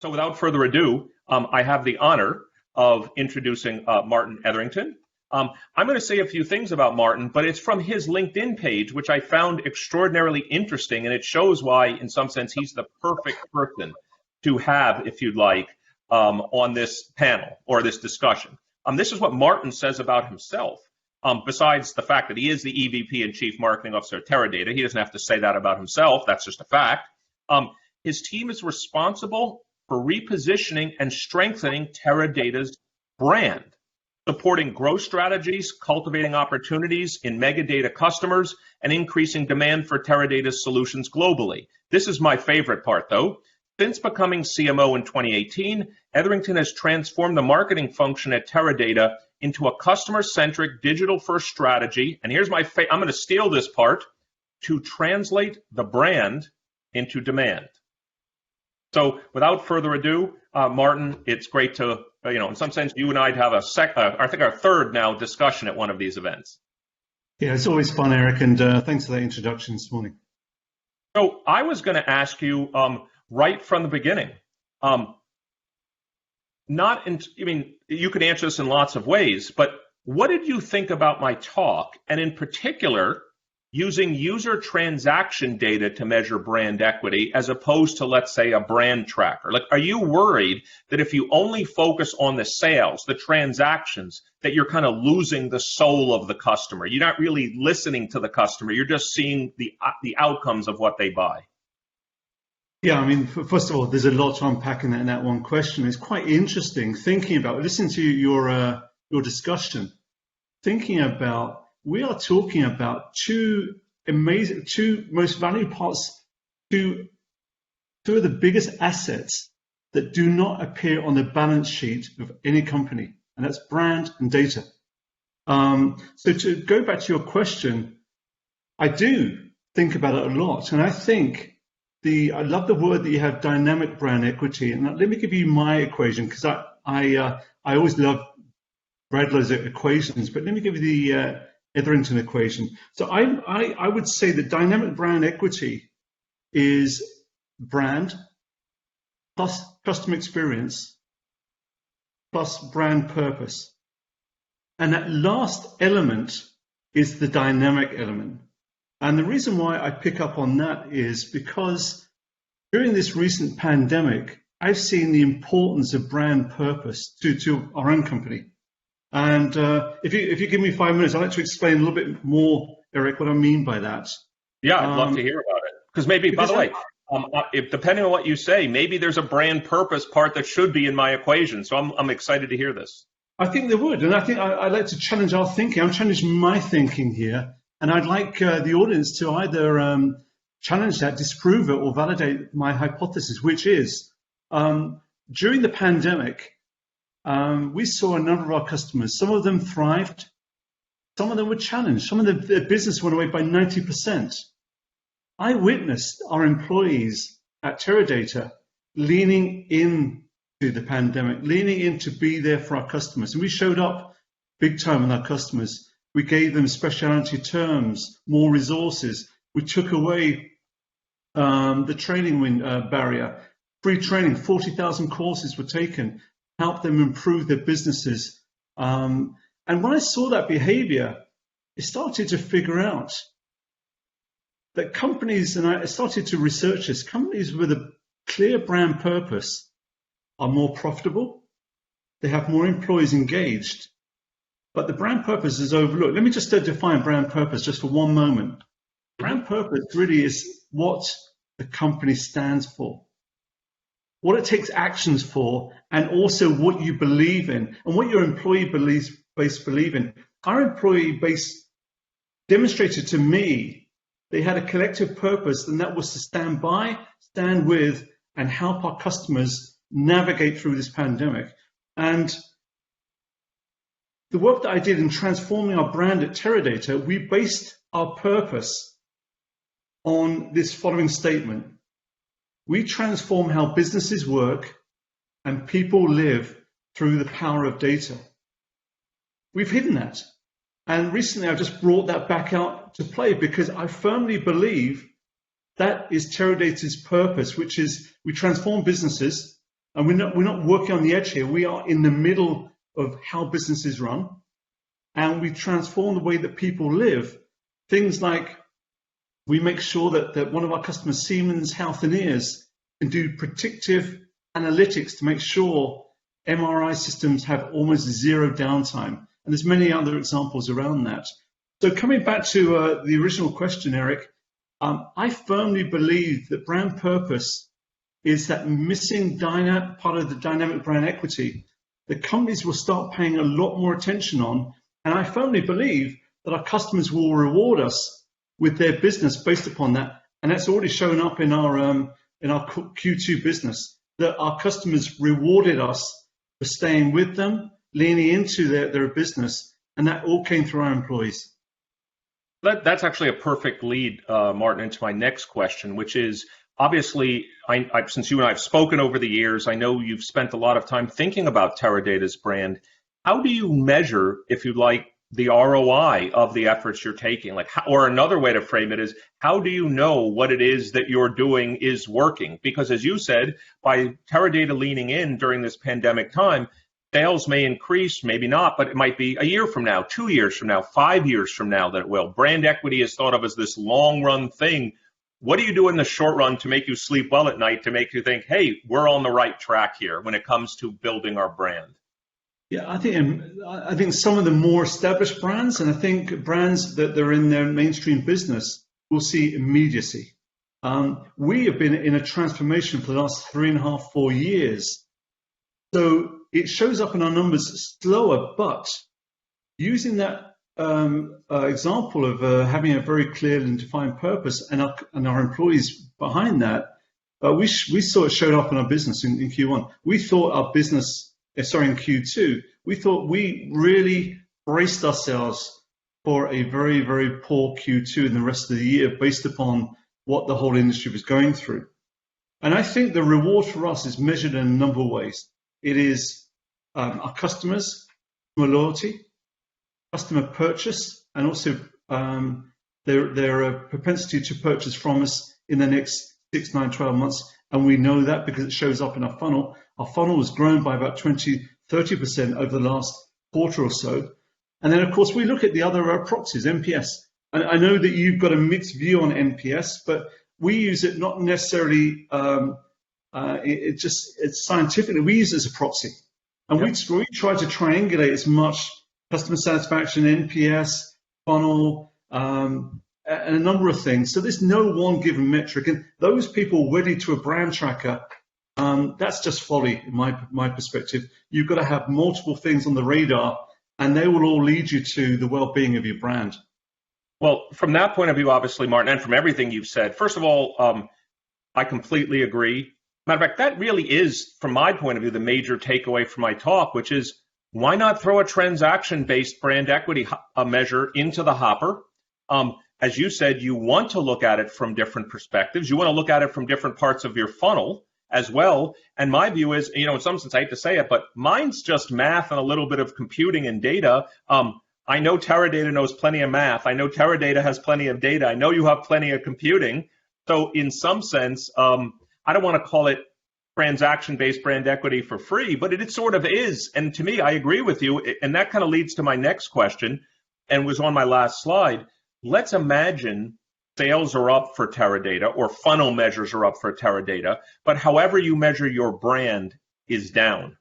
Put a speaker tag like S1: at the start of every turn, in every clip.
S1: So without further ado, I have the honor of introducing Martyn Etherington. I'm going to say a few things about Martyn, but it's from his LinkedIn page, which I found extraordinarily interesting, and it shows why, in some sense, he's the perfect person to have, if you'd like, on this panel or this discussion. This is what Martyn says about himself. Besides the fact that he is the EVP and Chief Marketing Officer at Teradata, he doesn't have to say that about himself. That's just a fact. His team is responsible for repositioning and strengthening Teradata's brand, supporting growth strategies, cultivating opportunities in mega data customers, and increasing demand for Teradata's solutions globally. This is my favorite part, though. Since becoming CMO in 2018, Etherington has transformed the marketing function at Teradata into a customer-centric, digital-first strategy. And here's I'm going to steal this part, to translate the brand into demand. So without further ado, Martyn, it's great to, in some sense, you and I'd have I think our third now discussion at one of these events.
S2: Yeah, it's always fun, Eric, and thanks for that introduction this morning.
S1: So I was going to ask you right from the beginning, you could answer this in lots of ways, but what did you think about my talk, and in particular, using user transaction data to measure brand equity as opposed to, let's say, a brand tracker? Like, are you worried that if you only focus on the sales, the transactions, that you're kind of losing the soul of the customer? You're not really listening to the customer. You're just seeing the outcomes of what they buy.
S2: Yeah, I mean, first of all, there's a lot to unpack in that one question. It's quite interesting listening to your discussion, thinking about, we are talking about two most valuable parts, two of the biggest assets that do not appear on the balance sheet of any company, and that's brand and data. So to go back to your question, I do think about it a lot, and I think I love the word that you have, dynamic brand equity. And let me give you my equation, because I always love Bradlow's equations, but let me give you the Etherington equation. So I would say that dynamic brand equity is brand plus customer experience plus brand purpose. And that last element is the dynamic element. And the reason why I pick up on that is because during this recent pandemic, I've seen the importance of brand purpose to our own company. And if you give me 5 minutes, I'd like to explain a little bit more, Eric, what I mean by that.
S1: Yeah, I'd love to hear about it. Because maybe, by the way, depending on what you say, maybe there's a brand purpose part that should be in my equation. So I'm excited to hear this.
S2: I think there would. And I think I'd like to challenge our thinking. I'm challenging my thinking here. And I'd like the audience to either challenge that, disprove it, or validate my hypothesis, which is during the pandemic, we saw a number of our customers. Some of them thrived. Some of them were challenged. Some of their business went away by 90%. I witnessed our employees at Teradata leaning into the pandemic, leaning in to be there for our customers. And we showed up big time with our customers. We gave them specialty terms, more resources. We took away the training barrier, free training. 40,000 courses were taken, helped them improve their businesses. And when I saw that behavior, I started to figure out that companies, and I started to research this, companies with a clear brand purpose are more profitable. They have more employees engaged. But the brand purpose is overlooked. Let me just define brand purpose just for one moment. Brand purpose really is what the company stands for, what it takes actions for, and also what you believe in and what your employee base believe in. Our employee base demonstrated to me they had a collective purpose, and that was to stand by, stand with, and help our customers navigate through this pandemic. And the work that I did in transforming our brand at Teradata, we based our purpose on this following statement. We transform how businesses work and people live through the power of data. We've hidden that. And recently I've just brought that back out to play because I firmly believe that is Teradata's purpose, which is we transform businesses And we're not working on the edge here. We are in the middle of how businesses run, and we transform the way that people live. Things like we make sure that one of our customers, Siemens Healthineers, can do predictive analytics to make sure MRI systems have almost zero downtime. And there's many other examples around that. So coming back to the original question, Eric, I firmly believe that brand purpose is that missing part of the dynamic brand equity that companies will start paying a lot more attention on. And I firmly believe that our customers will reward us with their business based upon that. And that's already shown up in our Q2 business, that our customers rewarded us for staying with them, leaning into their business, and that all came through our employees.
S1: That's actually a perfect lead, Martyn, into my next question, which is, obviously, since you and I have spoken over the years, I know you've spent a lot of time thinking about Teradata's brand. How do you measure, if you like, the ROI of the efforts you're taking? Or another way to frame it is, how do you know what it is that you're doing is working? Because as you said, by Teradata leaning in during this pandemic time, sales may increase, maybe not, but it might be a year from now, 2 years from now, 5 years from now that it will. Brand equity is thought of as this long-run thing. What do you do in the short run to make you sleep well at night, to make you think, hey, we're on the right track here when it comes to building our brand?
S2: Yeah, I think some of the more established brands, and I think brands that they're in their mainstream business, will see immediacy. We have been in a transformation for the last 3.5, 4 years. So it shows up in our numbers slower, but using that example of having a very clear and defined purpose and our employees behind that, we saw it showed up in our business in Q1. We thought our business, in Q2, we thought we really braced ourselves for a very, very poor Q2 in the rest of the year based upon what the whole industry was going through. And I think the reward for us is measured in a number of ways. It is our customers, customer loyalty, customer purchase, and also their propensity to purchase from us in the next 6, 9, 12 months. And we know that because it shows up in our funnel. Our funnel has grown by about 20-30% over the last quarter or so. And then, of course, we look at the other proxies, NPS. And I know that you've got a mixed view on NPS, but we use it not necessarily, it's scientifically, we use it as a proxy. And we try to triangulate as much customer satisfaction, NPS, funnel, and a number of things. So there's no one given metric. And those people wedded to a brand tracker, that's just folly in my perspective. You've got to have multiple things on the radar, and they will all lead you to the well-being of your brand.
S1: Well, from that point of view, obviously, Martyn, and from everything you've said, first of all, I completely agree. Matter of fact, that really is, from my point of view, the major takeaway from my talk, which is, why not throw a transaction-based brand equity measure into the hopper? As you said, you want to look at it from different perspectives. You want to look at it from different parts of your funnel as well. And my view is, in some sense, I hate to say it, but mine's just math and a little bit of computing and data. I know Teradata knows plenty of math. I know Teradata has plenty of data. I know you have plenty of computing. So in some sense, I don't want to call it transaction-based brand equity for free, but it sort of is. And to me, I agree with you. And that kind of leads to my next question, and was on my last slide. Let's imagine sales are up for Teradata, or funnel measures are up for Teradata, but however you measure your brand is down.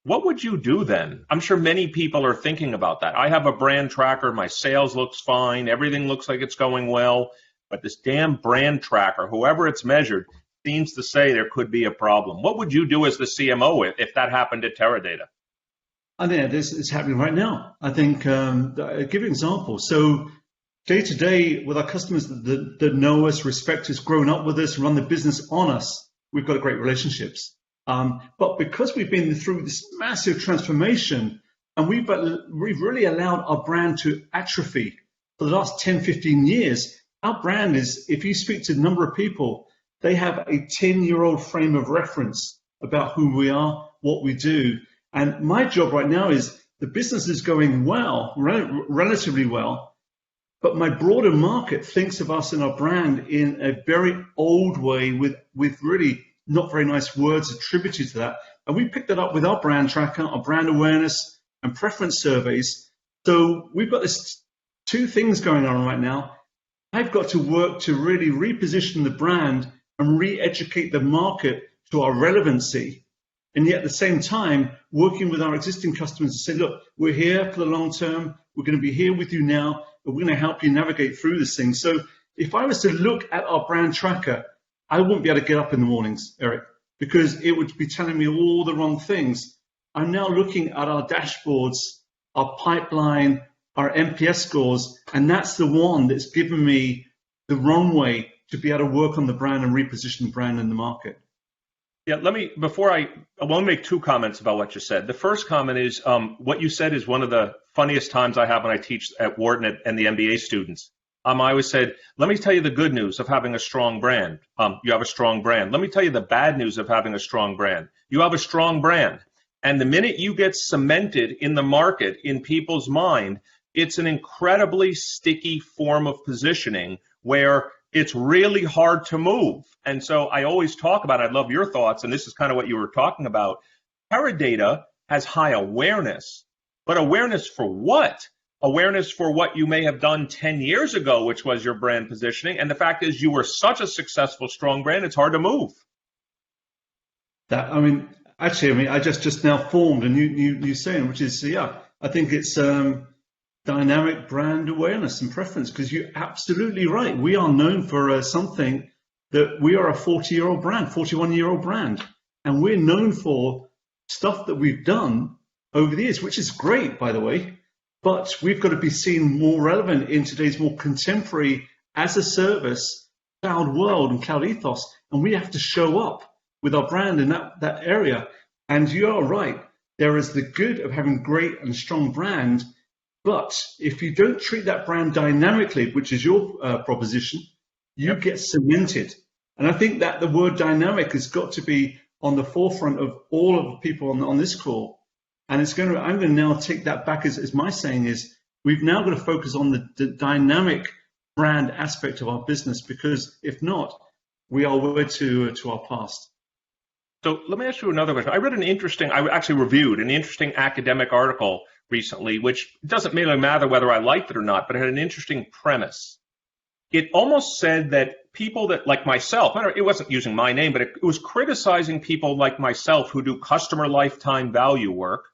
S1: What would you do then? I'm sure many people are thinking about that. I have a brand tracker. My sales looks fine. Everything looks like it's going well. But this damn brand tracker, whoever it's measured, seems to say there could be a problem. What would you do as the CMO if that happened at Teradata?
S2: I think this is happening right now. I think, I'll give you an example. So day to day with our customers that know us, respect us, grown up with us, run the business on us, we've got great relationships. But because we've been through this massive transformation, and we've really allowed our brand to atrophy for the last 10, 15 years, our brand is, if you speak to a number of people, they have a 10-year-old frame of reference about who we are, what we do. And my job right now is the business is going well, relatively well, but my broader market thinks of us and our brand in a very old way with really not very nice words attributed to that. And we picked that up with our brand tracker, our brand awareness and preference surveys. So we've got this two things going on right now. I've got to work to really reposition the brand and re-educate the market to our relevancy. And yet at the same time, working with our existing customers to say, look, we're here for the long term. We're going to be here with you now, but we're going to help you navigate through this thing. So if I was to look at our brand tracker, I wouldn't be able to get up in the mornings, Eric, because it would be telling me all the wrong things. I'm now looking at our dashboards, our pipeline, our NPS scores, and that's the one that's given me the wrong way to be able to work on the brand and reposition the brand in the market.
S1: Yeah, I want to make two comments about what you said. The first comment is what you said is one of the funniest times I have when I teach at Wharton and the MBA students. I always said, let me tell you the good news of having a strong brand. You have a strong brand. Let me tell you the bad news of having a strong brand. You have a strong brand. And the minute you get cemented in the market, in people's mind, it's an incredibly sticky form of positioning where it's really hard to move. And so I always talk about, I'd love your thoughts, and this is kind of what you were talking about. Teradata has high awareness, but awareness for what? Awareness for what you may have done 10 years ago, which was your brand positioning. And the fact is you were such a successful, strong brand, it's hard to move.
S2: I just now formed a new saying, which is, I think it's dynamic brand awareness and preference, because you're absolutely right. We are known for something that we are a 40-year-old brand, 41-year-old brand, and we're known for stuff that we've done over the years, which is great, by the way, but we've got to be seen more relevant in today's more contemporary as-a-service cloud world and cloud ethos, and we have to show up with our brand in that area. And you are right, there is the good of having great and strong brand, but if you don't treat that brand dynamically, which is your proposition, you get cemented. And I think that the word dynamic has got to be on the forefront of all of the people on this call. And I'm going to now take that back as my saying is, we've now got to focus on the dynamic brand aspect of our business, because if not, we are wed to our past.
S1: So let me ask you another question. I actually reviewed an interesting academic article recently, which doesn't really matter whether I liked it or not, but it had an interesting premise. It almost said that people that, like myself, it wasn't using my name, but it was criticizing people like myself who do customer lifetime value work,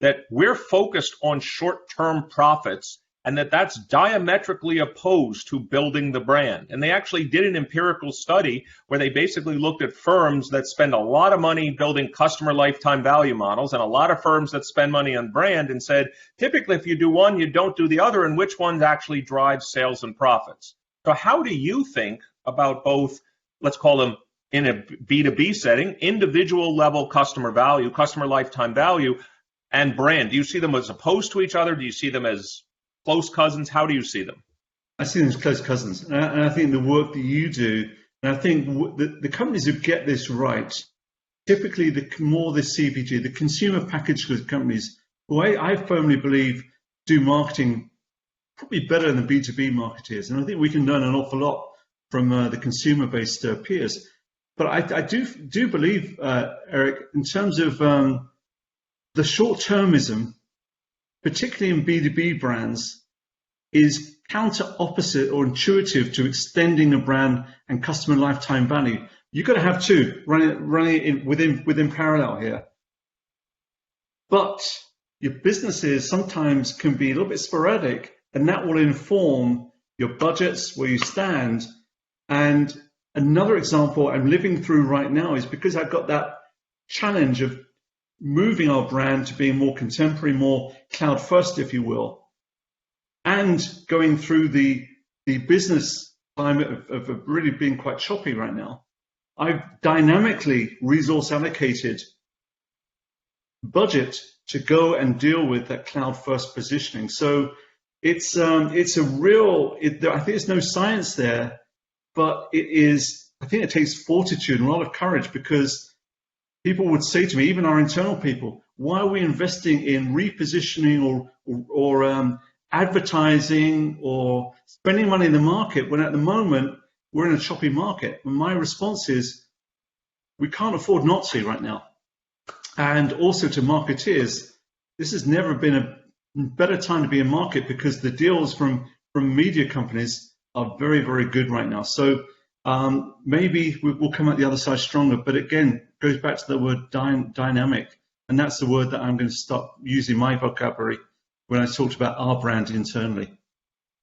S1: that we're focused on short-term profits and that's diametrically opposed to building the brand. And they actually did an empirical study where they basically looked at firms that spend a lot of money building customer lifetime value models and a lot of firms that spend money on brand, and said, typically if you do one, you don't do the other, and which ones actually drive sales and profits. So how do you think about both, let's call them in a B2B setting, individual level customer value, customer lifetime value, and brand? Do you see them as opposed to each other? Do you see them as close cousins? How do you see them?
S2: I see them as close cousins. And I think the work that you do, and I think the companies who get this right, typically the CPG, the consumer packaged goods companies, who I firmly believe do marketing probably better than the B2B marketeers. And I think we can learn an awful lot from the consumer-based peers. But I do believe, Eric, in terms of the short-termism, particularly in B2B brands, is counter opposite or intuitive to extending a brand and customer lifetime value. You've got to have two running within parallel here. But your businesses sometimes can be a little bit sporadic, and that will inform your budgets, where you stand. And another example I'm living through right now is because I've got that challenge of moving our brand to being more contemporary, more cloud first, if you will, and going through the business climate of really being quite choppy right now. I've dynamically resource allocated budget to go and deal with that cloud first positioning. So it's a real, I think there's no science there, but I think it takes fortitude and a lot of courage, because people would say to me, even our internal people, why are we investing in repositioning or advertising or spending money in the market when at the moment we're in a choppy market? And my response is, we can't afford not to right now. And also to marketeers, this has never been a better time to be in market because the deals from media companies are very, very good right now. So maybe we'll come out the other side stronger. But again, goes back to the word dynamic. And that's the word that I'm going to start using my vocabulary when I talked about our brand internally.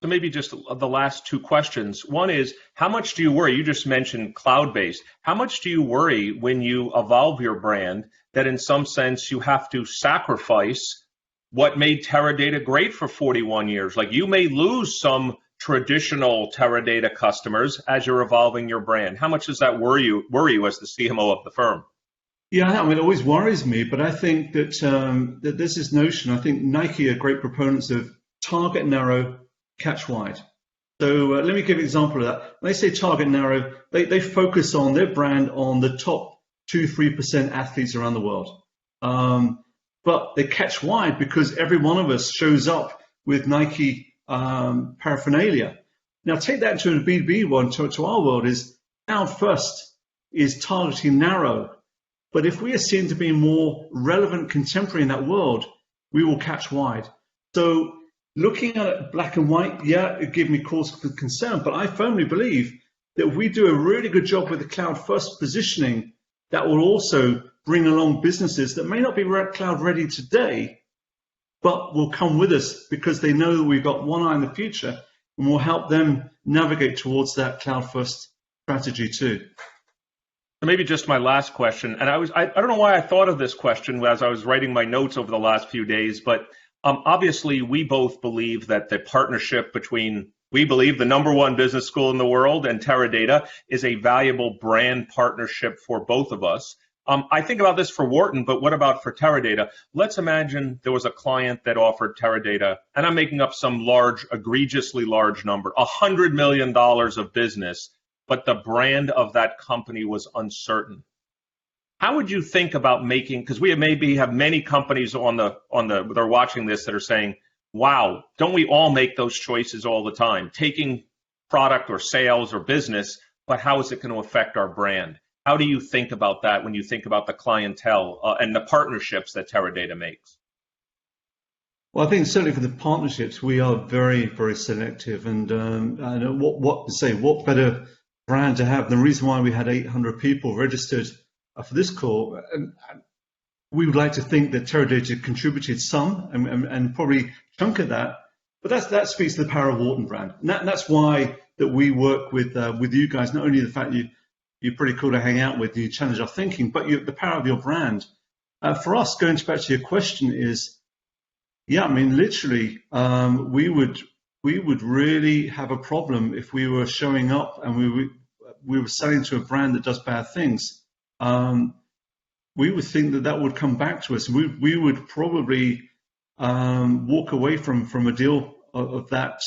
S1: So maybe just the last two questions. One is, how much do you worry? You just mentioned cloud-based. How much do you worry when you evolve your brand that in some sense you have to sacrifice what made Teradata great for 41 years? Like you may lose some traditional Teradata customers as you're evolving your brand. How much does that worry you as the CMO of the firm?
S2: Yeah, I mean, it always worries me, but I think that that there's this notion. I think Nike are great proponents of target narrow, catch wide. So let me give an example of that. When they say target narrow, they focus on their brand on the top 2-3% athletes around the world. But they catch wide because every one of us shows up with Nike paraphernalia. Now take that to a B2B one, to our world is cloud first is targeting narrow. But if we are seen to be more relevant contemporary in that world, we will catch wide. So looking at it black and white, yeah, it gives me cause for concern, but I firmly believe that if we do a really good job with the cloud first positioning, that will also bring along businesses that may not be cloud ready today, but will come with us because they know that we've got one eye in the future and will help them navigate towards that cloud first strategy too.
S1: Maybe just my last question, and I don't know why I thought of this question as I was writing my notes over the last few days, but obviously we both believe that the partnership between, we believe, the #1 business school in the world and Teradata is a valuable brand partnership for both of us. I think about this for Wharton, but what about for Teradata? Let's imagine there was a client that offered Teradata, and I'm making up some large, egregiously large number, $100 million of business, but the brand of that company was uncertain. How would you think about making, because we maybe have many companies that are watching this that are saying, wow, don't we all make those choices all the time? Taking product or sales or business, but how is it going to affect our brand? How do you think about that when you think about the clientele and the partnerships that Teradata makes?
S2: Well, I think certainly for the partnerships, we are very, very selective. And what better brand to have? The reason why we had 800 people registered for this call, and we would like to think that Teradata contributed some and probably a chunk of that, but that speaks to the power of Wharton brand. And that's why that we work with you guys, not only the fact you're pretty cool to hang out with, you challenge our thinking, but the power of your brand. For us, going back to your question is, yeah, I mean, literally, we would really have a problem if we were showing up and we were selling to a brand that does bad things. We would think that would come back to us. We would probably walk away from a deal of that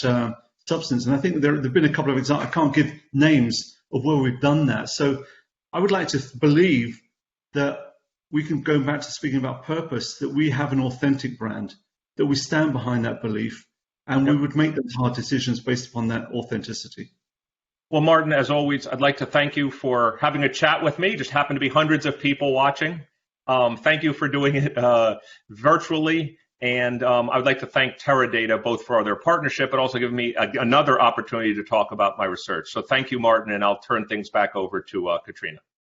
S2: substance. And I think there have been a couple of examples. I can't give names of where we've done that. So I would like to believe that we can go back to speaking about purpose, that we have an authentic brand, that we stand behind that belief, and we would make those hard decisions based upon that authenticity.
S1: Well, Martyn, as always, I'd like to thank you for having a chat with me. Just happened to be hundreds of people watching. Thank you for doing it virtually. And I would like to thank Teradata both for their partnership, but also giving me another opportunity to talk about my research. So thank you, Martyn, and I'll turn things back over to Katrina.